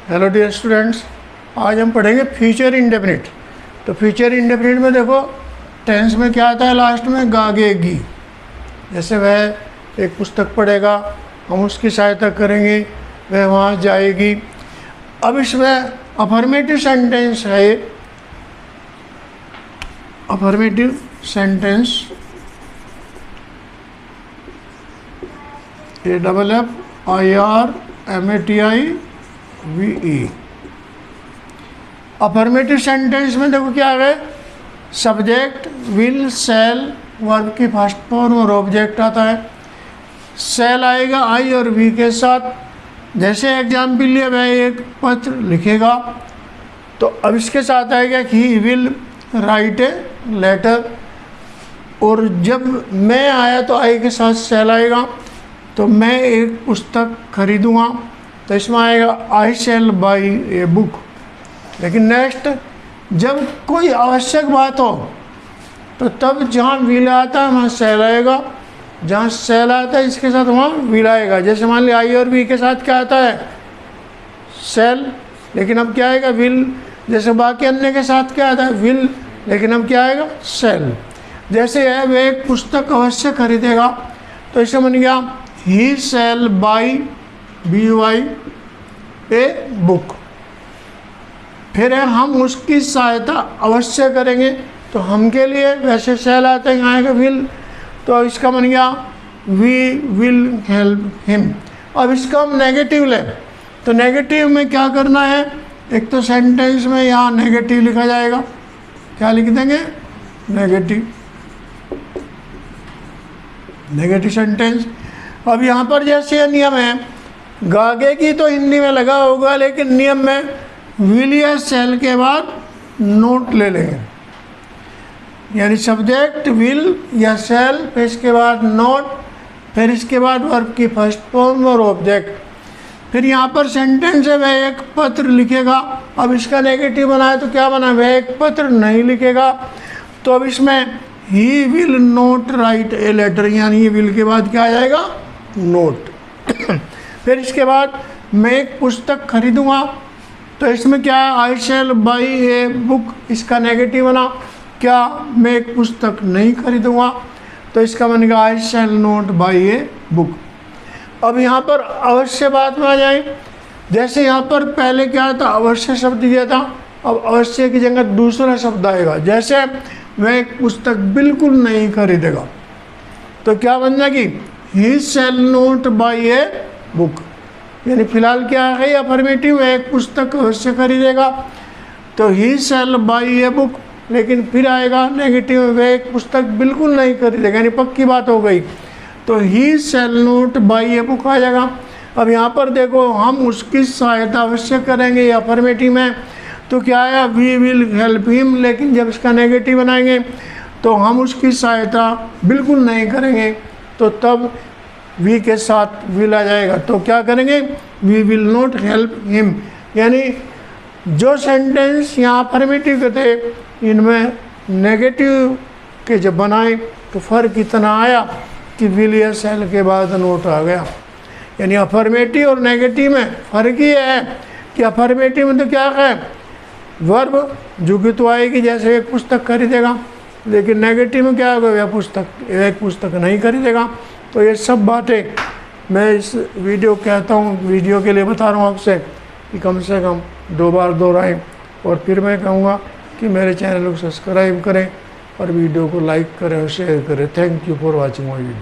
Hello dear students, आज हम पढ़ेंगे फ्यूचर इंडेफिनिट। तो फ्यूचर इंडेफिनिट में देखो टेंस में क्या आता है, लास्ट में गागेगी। जैसे वह एक पुस्तक पढ़ेगा, हम उसकी सहायता करेंगे, वह वहाँ जाएगी। अब इसमें अफर्मेटिव सेंटेंस है, affirmative sentence AFFIRMATIVE। Affirmative sentence में देखो क्या है, सब्जेक्ट विल शैल वर्ब की फर्स्ट फॉर्म और ऑब्जेक्ट आता है। शैल आएगा आई और वी के साथ। जैसे एग्जाम्पल लिए वह एक पत्र लिखेगा, तो अब इसके साथ आएगा he will write a letter. और जब मैं आया तो आई के साथ शैल आएगा, तो मैं एक पुस्तक खरीदूँगा, तो इसमें आएगा आई शैल बाई ए बुक। लेकिन नेक्स्ट जब कोई आवश्यक बात हो तो तब जहाँ विल आता है वहाँ शैल आएगा, जहाँ शैल आता है इसके साथ वहाँ विल आएगा। जैसे मान लिया आई और वी के साथ क्या आता है, शैल, लेकिन अब क्या आएगा विल। जैसे बाकी अन्य के साथ क्या आता है, विल, लेकिन अब क्या आएगा, शैल। जैसे है वह एक पुस्तक अवश्य खरीदेगा, तो इसे बन गया ही शैल बाई BY ए बुक। फिर है हम उसकी सहायता अवश्य करेंगे, तो हम के लिए वैसे शैल आते हैं, आएगा विल, तो इसका बन गया वी विल हेल्प हिम। अब इसका हम नेगेटिव लें, तो नेगेटिव में क्या करना है, एक तो सेंटेंस में यहाँ नेगेटिव लिखा जाएगा। क्या लिख देंगे, नेगेटिव सेंटेंस। अब यहाँ पर जैसे नियम है, गागे की तो हिंदी में लगा होगा, लेकिन नियम में विल या शैल के बाद नोट ले लेंगे। यानी सब्जेक्ट विल या शैल, फिर इसके बाद नोट, फिर इसके बाद वर्ब की फर्स्ट फॉर्म और ऑब्जेक्ट। फिर यहाँ पर सेंटेंस है वह एक पत्र लिखेगा। अब इसका नेगेटिव बनाए तो क्या बना, वह एक पत्र नहीं लिखेगा, तो अब इसमें he will not write a letter, यानी ये विल के बाद क्या आ जाएगा, नोट। फिर इसके बाद मैं एक पुस्तक खरीदूँगा, तो इसमें क्या है, आई शैल बाई ए बुक। इसका नेगेटिव बना क्या, मैं एक पुस्तक नहीं खरीदूँगा, तो इसका बनेगा आई शैल नोट बाई ए बुक। अब यहाँ पर अवश्य बात में आ जाए। जैसे यहाँ पर पहले क्या था, अवश्य शब्द दिया था, अब अवश्य की जगह दूसरा शब्द आएगा। जैसे वह एक पुस्तक बिल्कुल नहीं खरीदेगा, तो क्या बन जाएगी, ही शैल नोट बाई ए बुक। यानी फिलहाल क्या है, अफर्मेटिव है, एक पुस्तक अवश्य खरीदेगा, तो ही शैल बाई ए बुक। लेकिन फिर आएगा नेगेटिव, वह एक पुस्तक बिल्कुल नहीं खरीदेगा, यानी पक्की बात हो गई, तो ही शैल नोट बाई ए बुक आ जाएगा। अब यहाँ पर देखो हम उसकी सहायता अवश्य करेंगे, अफर्मेटिव में, तो क्या आया, वी विल हेल्प हिम। लेकिन जब इसका नेगेटिव बनाएंगे तो हम उसकी सहायता बिल्कुल नहीं करेंगे, तो तब वी के साथ विल आ जाएगा, तो क्या करेंगे, we will not help him. यानी जो सेंटेंस यहाँ अफर्मेटिव के थे, इनमें नेगेटिव के जब बनाए तो फ़र्क इतना आया कि विल या शैल के बाद नोट आ गया। यानी अफर्मेटिव और नेगेटिव में फ़र्क ही है कि अफर्मेटिव में तो क्या है, वर्ब जो तो आएगी, जैसे एक पुस्तक खरीदेगा, लेकिन नेगेटिव में क्या होगा, एक पुस्तक नहीं खरीदेगा। तो ये सब बातें मैं इस वीडियो कहता हूँ, वीडियो के लिए बता रहा हूँ आपसे कि कम से कम 2 बार दोहराएं। और फिर मैं कहूँगा कि मेरे चैनल को सब्सक्राइब करें और वीडियो को लाइक करें और शेयर करें। Thank you for watching my video.